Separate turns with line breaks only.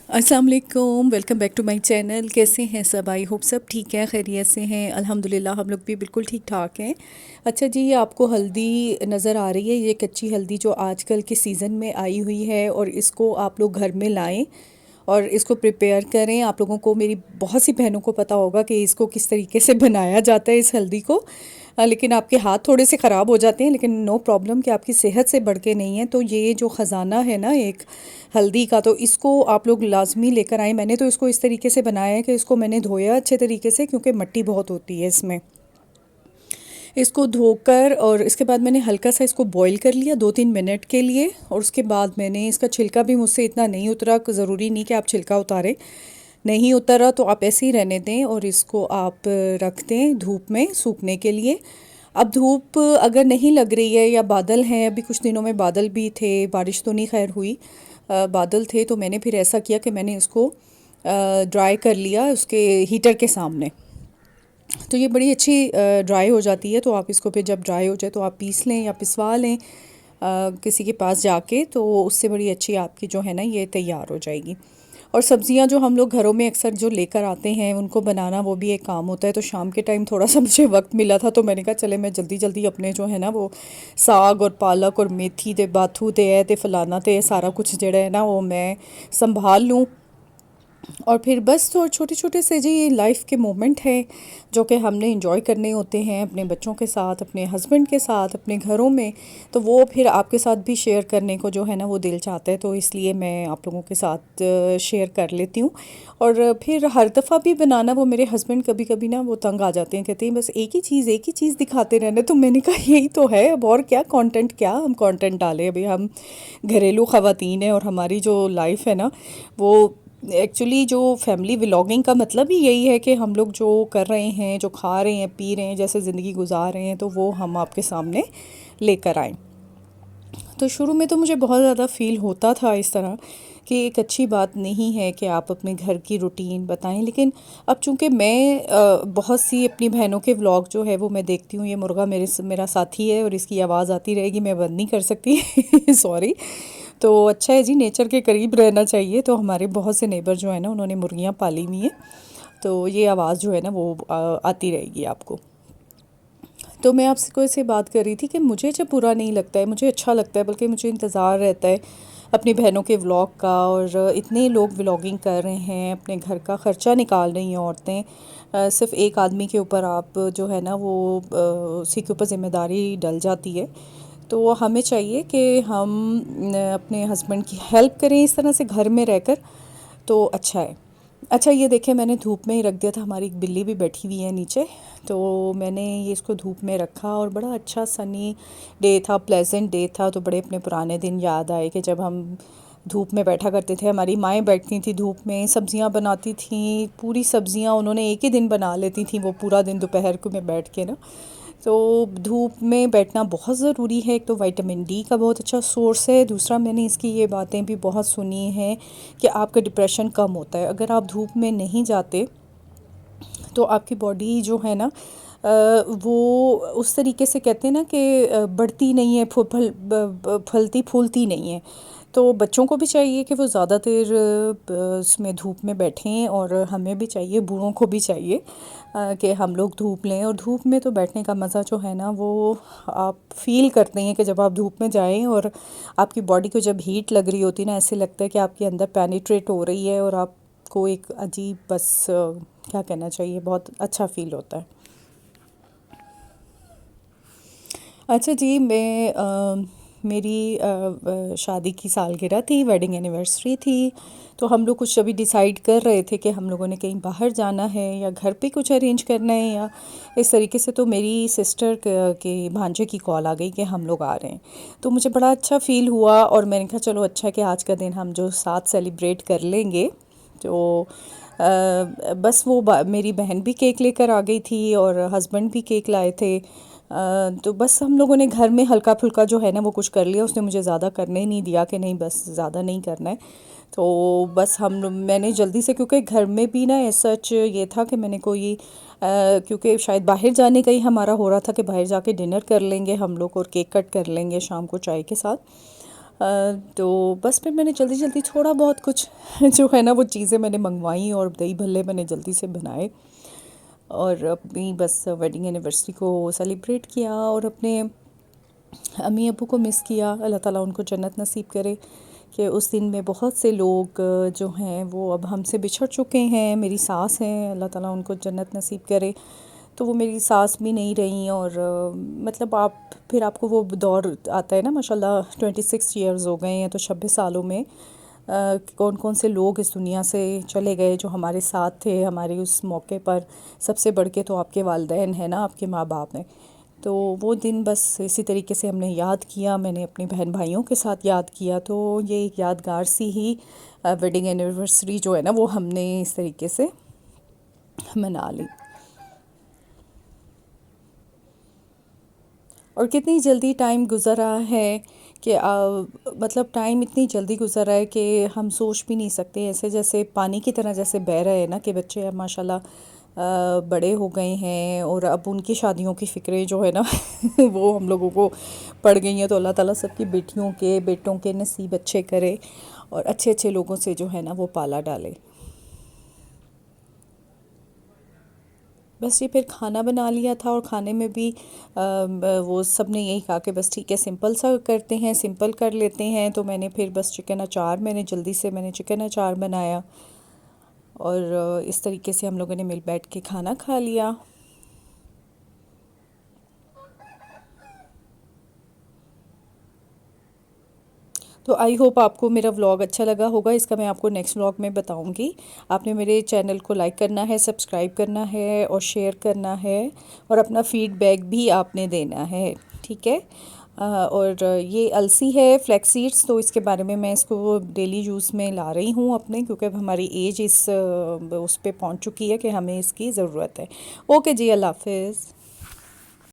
अस्सलाम वालेकुम, welcome back to my channel. कैसे हैं सब? आई होप सब ठीक है, खैरियत से हैं। अल्हम्दुलिल्लाह हम लोग भी बिल्कुल ठीक ठाक हैं। अच्छा जी, ये आपको हल्दी नज़र आ रही है, ये कच्ची हल्दी जो आजकल के सीज़न में आई हुई है, और इसको आप लोग घर में लाएं और इसको प्रिपेयर करें। आप लोगों को, मेरी बहुत सी बहनों को पता होगा कि इसको किस तरीके से बनाया जाता है इस हल्दी को। लेकिन आपके हाथ थोड़े से ख़राब हो जाते हैं, लेकिन नो प्रॉब्लम कि आपकी सेहत से बढ़ के नहीं है। तो ये जो ख़जाना है ना एक हल्दी का, तो इसको आप लोग लाजमी लेकर आएँ। मैंने तो इसको इस तरीके से बनाया है कि इसको मैंने धोया अच्छे तरीके से, क्योंकि मिट्टी बहुत होती है इसमें। इसको धोकर और इसके बाद मैंने हल्का सा इसको बॉईल कर लिया 2-3 मिनट के लिए, और उसके बाद मैंने इसका छिलका भी मुझसे इतना नहीं उतरा, ज़रूरी नहीं कि आप छिलका उतारें। नहीं उतरा तो आप ऐसे ही रहने दें, और इसको आप रख दें धूप में सूखने के लिए। अब धूप अगर नहीं लग रही है या बादल हैं, अभी कुछ दिनों में बादल भी थे, बारिश तो नहीं खैर हुई, बादल थे, तो मैंने फिर ऐसा किया कि मैंने इसको ड्राई कर लिया उसके हीटर के सामने। तो ये बड़ी अच्छी ड्राई हो जाती है। तो आप इसको फिर जब ड्राई हो जाए तो आप पीस लें या पिसवा लें किसी के पास जाके, तो उससे बड़ी अच्छी आपकी जो है ना ये तैयार हो जाएगी। और सब्जियां जो हम लोग घरों में अक्सर जो लेकर आते हैं, उनको बनाना वो भी एक काम होता है। तो शाम के टाइम थोड़ा सा मुझे वक्त मिला था, तो मैंने कहा चले मैं जल्दी जल्दी अपने जो है ना वो साग और पालक और मेथी ते बाथू ते है ते फलाना ते सारा कुछ जड़ा है ना वो मैं संभाल लूँ। और फिर बस तो छोटे छोटे से जी ये लाइफ के मोमेंट हैं जो कि हमने इंजॉय करने होते हैं अपने बच्चों के साथ, अपने हस्बैंड के साथ, अपने घरों में। तो वो फिर आपके साथ भी शेयर करने को जो है ना वो दिल चाहता है, तो इसलिए मैं आप लोगों के साथ शेयर कर लेती हूँ। और फिर हर दफ़ा भी बनाना, वो मेरे हस्बैंड कभी कभी ना वो तंग आ जाते हैं, कहते हैं बस एक ही चीज़ दिखाते रहना। तो मैंने कहा यही तो है, अब और क्या कंटेंट, क्या हम कंटेंट डालें। अभी हम घरेलू ख़वातीन हैं, और हमारी जो लाइफ है ना वो एक्चुअली जो फैमिली व्लॉगिंग का मतलब ही यही है कि हम लोग जो कर रहे हैं, जो खा रहे हैं, पी रहे हैं, जैसे ज़िंदगी गुजार रहे हैं, तो वो हम आपके सामने लेकर आएँ। तो शुरू में तो मुझे बहुत ज़्यादा फ़ील होता था इस तरह कि एक अच्छी बात नहीं है कि आप अपने घर की रूटीन बताएं। लेकिन अब चूंकि मैं बहुत सी अपनी बहनों के व्लॉग जो है वो मैं देखती हूँ। ये मुर्गा मेरा साथी है और इसकी आवाज़ आती रहेगी, मैं बंद नहीं कर सकती सॉरी। तो अच्छा है जी, नेचर के करीब रहना चाहिए। तो हमारे बहुत से नेबर जो है ना उन्होंने मुर्गियाँ पाली हुई हैं, तो ये आवाज़ जो है ना वो आती रहेगी आपको। तो मैं आपसे कोई से बात कर रही थी कि मुझे जब बुरा नहीं लगता है, मुझे अच्छा लगता है, बल्कि मुझे इंतज़ार रहता है अपनी बहनों के व्लॉग का। और इतने लोग व्लॉगिंग कर रहे हैं, अपने घर का ख़र्चा निकाल रही हैं औरतें। सिर्फ़ एक आदमी के ऊपर आप जो है ना वो उसी के ऊपर ज़िम्मेदारी डल जाती है। तो हमें चाहिए कि हम अपने हस्बैंड की हेल्प करें इस तरह से घर में रहकर, तो अच्छा है। अच्छा ये देखें, मैंने धूप में ही रख दिया था, हमारी एक बिल्ली भी बैठी हुई है नीचे। तो मैंने ये इसको धूप में रखा, और बड़ा अच्छा सनी डे था, प्लेजेंट डे था। तो बड़े अपने पुराने दिन याद आए कि जब हम धूप में बैठा करते थे। हमारी माएँ बैठती थी धूप में, सब्जियां बनाती थीं, पूरी सब्जियां उन्होंने एक ही दिन बना लेती थी, वो पूरा दिन दोपहर को में बैठ के ना। तो धूप में बैठना बहुत ज़रूरी है। एक तो विटामिन डी का बहुत अच्छा सोर्स है, दूसरा मैंने इसकी ये बातें भी बहुत सुनी हैं कि आपका डिप्रेशन कम होता है अगर आप धूप में नहीं जाते। तो आपकी बॉडी जो है ना वो उस तरीके से कहते हैं ना कि बढ़ती नहीं है, फलती फूलती नहीं है। तो बच्चों को भी चाहिए कि वो ज़्यादा देर उसमें धूप में बैठें, और हमें भी चाहिए, बूढ़ों को भी चाहिए कि हम लोग धूप लें। और धूप में तो बैठने का मज़ा जो है ना वो आप फील करते हैं कि जब आप धूप में जाएं, और आपकी बॉडी को जब हीट लग रही होती है ना, ऐसे लगता है कि आपके अंदर पेनिट्रेट हो रही है, और आपको एक अजीब बस क्या कहना चाहिए, बहुत अच्छा फील होता है। अच्छा जी, मेरी शादी की सालगिरह थी, वेडिंग एनिवर्सरी थी। तो हम लोग कुछ अभी डिसाइड कर रहे थे कि हम लोगों ने कहीं बाहर जाना है या घर पे कुछ अरेंज करना है या इस तरीके से। तो मेरी सिस्टर के भांजे की कॉल आ गई कि हम लोग आ रहे हैं। तो मुझे बड़ा अच्छा फ़ील हुआ, और मैंने कहा चलो अच्छा है कि आज का दिन हम जो साथ सेलिब्रेट कर लेंगे। तो बस वो मेरी बहन भी केक लेकर आ गई थी, और हस्बैंड भी केक लाए थे। तो बस हम लोगों ने घर में हल्का फुल्का जो है ना वो कुछ कर लिया। उसने मुझे ज़्यादा करने नहीं दिया कि नहीं बस ज़्यादा नहीं करना है। तो बस मैंने जल्दी से, क्योंकि घर में भी ना सच ये था कि मैंने कोई क्योंकि शायद बाहर जाने का ही हमारा हो रहा था कि बाहर जाके डिनर कर लेंगे हम लोग और केक कट कर लेंगे शाम को चाय के साथ। तो बस फिर मैंने जल्दी जल्दी थोड़ा बहुत कुछ जो है ना वो चीज़ें मैंने मंगवाई और दही भल्ले मैंने जल्दी से बनाए और अपनी बस वेडिंग एनिवर्सरी को सेलिब्रेट किया और अपने अम्मी अब्बू को मिस किया। अल्लाह ताला उनको जन्नत नसीब करे कि उस दिन में बहुत से लोग जो हैं वो अब हमसे बिछड़ चुके हैं। मेरी सास हैं, अल्लाह ताला उनको जन्नत नसीब करे। तो वो मेरी सास भी नहीं रहीं और मतलब आप फिर आपको वो दौर आता है ना, माशाल्लाह 26 ईयर्स हो गए हैं, तो 26 सालों में कौन कौन से लोग इस दुनिया से चले गए जो हमारे साथ थे हमारे उस मौके पर। सबसे बढ़ के तो आपके वालिदैन हैं ना, आपके माँ बाप हैं। तो वो दिन बस इसी तरीके से हमने याद किया, मैंने अपने बहन भाइयों के साथ याद किया। तो ये एक यादगार सी ही वेडिंग एनिवर्सरी जो है ना वो हमने इस तरीके से मना ली। और कितनी जल्दी टाइम गुज़र रहा है कि मतलब टाइम इतनी जल्दी गुज़र रहा है कि हम सोच भी नहीं सकते। ऐसे जैसे पानी की तरह जैसे बह रहे हैं ना कि बच्चे अब माशाल्लाह बड़े हो गए हैं और अब उनकी शादियों की फ़िक्रें जो है ना वो हम लोगों को पड़ गई हैं। तो अल्लाह ताला सबकी बेटियों के बेटों के नसीब अच्छे करे और अच्छे अच्छे लोगों से जो है ना वो पाला डाले। बस ये फिर खाना बना लिया था और खाने में भी वो सब ने यही कहा कि बस ठीक है सिंपल सा करते हैं, सिंपल कर लेते हैं। तो मैंने फिर बस चिकन अचार मैंने जल्दी से मैंने चिकन अचार बनाया और इस तरीके से हम लोगों ने मिल बैठ के खाना खा लिया। तो आई होप आपको मेरा व्लॉग अच्छा लगा होगा। इसका मैं आपको नेक्स्ट व्लॉग में बताऊंगी। आपने मेरे चैनल को लाइक करना है, सब्सक्राइब करना है और शेयर करना है और अपना फीडबैक भी आपने देना है, ठीक है। और ये अलसी है फ्लैक्स सीड्स, तो इसके बारे में मैं इसको डेली यूज़ में ला रही हूँ अपने, क्योंकि अब हमारी एज इस उस पे पहुँच चुकी है कि हमें इसकी ज़रूरत है। ओके जी, अल्लाह हाफिज़।